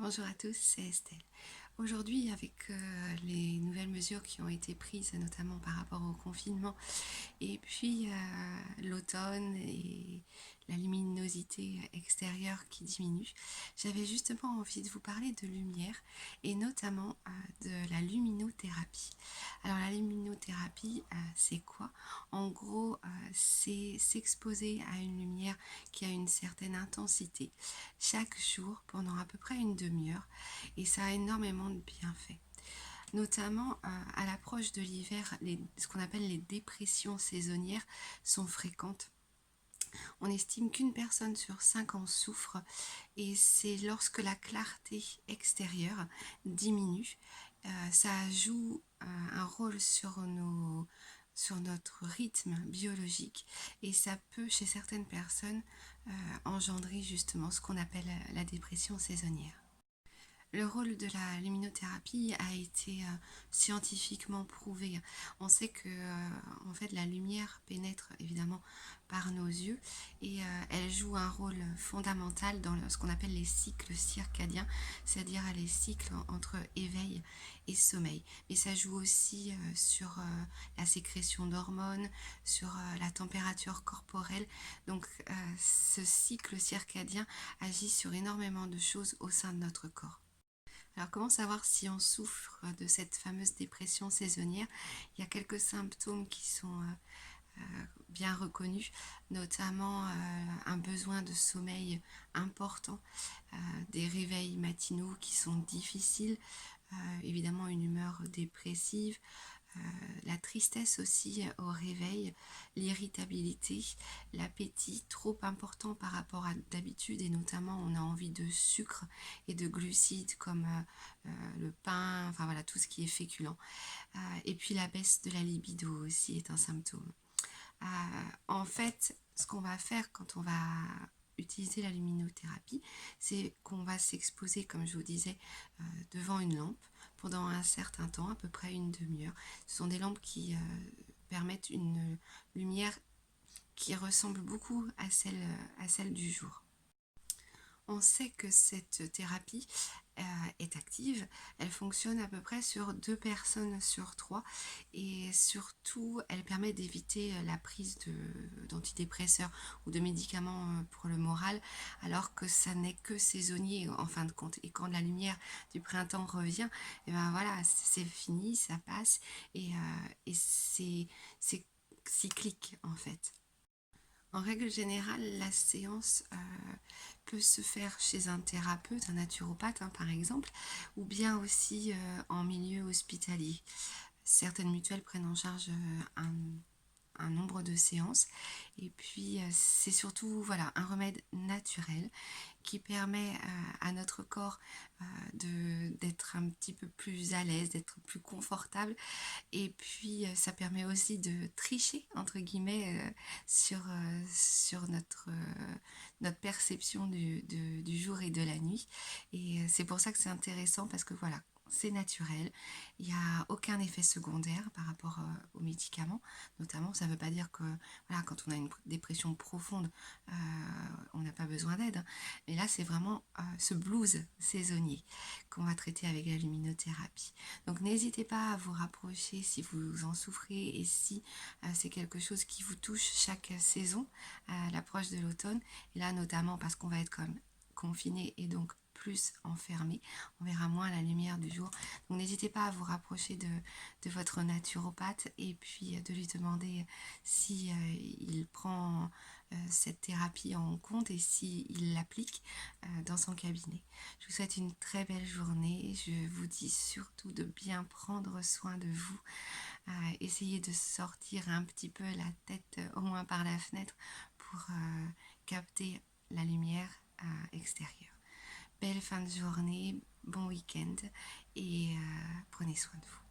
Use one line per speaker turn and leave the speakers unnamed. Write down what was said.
Bonjour à tous, c'est Estelle. Aujourd'hui, avec les nouvelles mesures qui ont été prises, notamment par rapport au confinement, et puis l'automne et la luminosité extérieure qui diminue, j'avais justement envie de vous parler de lumière et notamment de la luminothérapie. Alors la luminothérapie, c'est quoi? En gros, c'est s'exposer à une lumière qui a une certaine intensité chaque jour pendant à peu près une demi-heure et ça a énormément de bienfaits. Notamment à l'approche de l'hiver, ce qu'on appelle les dépressions saisonnières sont fréquentes. On estime qu'une personne sur 5 en souffre et c'est lorsque la clarté extérieure diminue, ça joue un rôle sur notre rythme biologique et ça peut chez certaines personnes engendrer justement ce qu'on appelle la dépression saisonnière. Le rôle de la luminothérapie a été scientifiquement prouvé. On sait que en fait, la lumière pénètre évidemment par nos yeux et elle joue un rôle fondamental dans ce qu'on appelle les cycles circadiens, c'est-à-dire les cycles entre éveil et sommeil. Mais ça joue aussi sur la sécrétion d'hormones, sur la température corporelle. Donc ce cycle circadien agit sur énormément de choses au sein de notre corps. Alors comment savoir si on souffre de cette fameuse dépression saisonnière? Il y a quelques symptômes qui sont bien reconnus, notamment un besoin de sommeil important, des réveils matinaux qui sont difficiles, évidemment une humeur dépressive, la tristesse aussi au réveil, l'irritabilité, l'appétit trop important par rapport à d'habitude et notamment on a envie de sucre et de glucides comme le pain, enfin voilà tout ce qui est féculent. Et puis la baisse de la libido aussi est un symptôme. En fait, ce qu'on va faire quand on va utiliser la luminothérapie, c'est qu'on va s'exposer, comme je vous disais, devant une lampe pendant un certain temps, à peu près une demi-heure. Ce sont des lampes qui permettent une lumière qui ressemble beaucoup à celle du jour. On sait que cette thérapie est active, elle fonctionne à peu près sur 2 personnes sur 3 et surtout elle permet d'éviter la prise d'antidépresseurs ou de médicaments pour le moral alors que ça n'est que saisonnier en fin de compte et quand la lumière du printemps revient, et ben voilà c'est fini, ça passe et c'est cyclique en fait. En règle générale, la séance peut se faire chez un thérapeute, un naturopathe par exemple, ou bien aussi en milieu hospitalier. Certaines mutuelles prennent en charge un nombre de séances et puis c'est surtout voilà, un remède naturel qui permet à notre corps d'être un petit peu plus à l'aise, d'être plus confortable et puis ça permet aussi de tricher entre guillemets sur notre perception du jour et de la nuit et c'est pour ça que c'est intéressant parce que voilà c'est naturel, il n'y a aucun effet secondaire par rapport aux médicaments, notamment ça ne veut pas dire que voilà, quand on a une dépression profonde, on n'a pas besoin d'aide, hein. Mais là c'est vraiment ce blues saisonnier qu'on va traiter avec la luminothérapie. Donc n'hésitez pas à vous rapprocher si vous en souffrez et si c'est quelque chose qui vous touche chaque saison à l'approche de l'automne, et là notamment parce qu'on va être comme confiné et donc plus enfermé, on verra moins la lumière du jour. Donc n'hésitez pas à vous rapprocher de votre naturopathe et puis de lui demander si il prend cette thérapie en compte et s'il l'applique dans son cabinet. Je vous souhaite une très belle journée. Je vous dis surtout de bien prendre soin de vous. Essayez de sortir un petit peu la tête au moins par la fenêtre pour capter la lumière extérieure. Belle fin de journée, bon week-end et prenez soin de vous.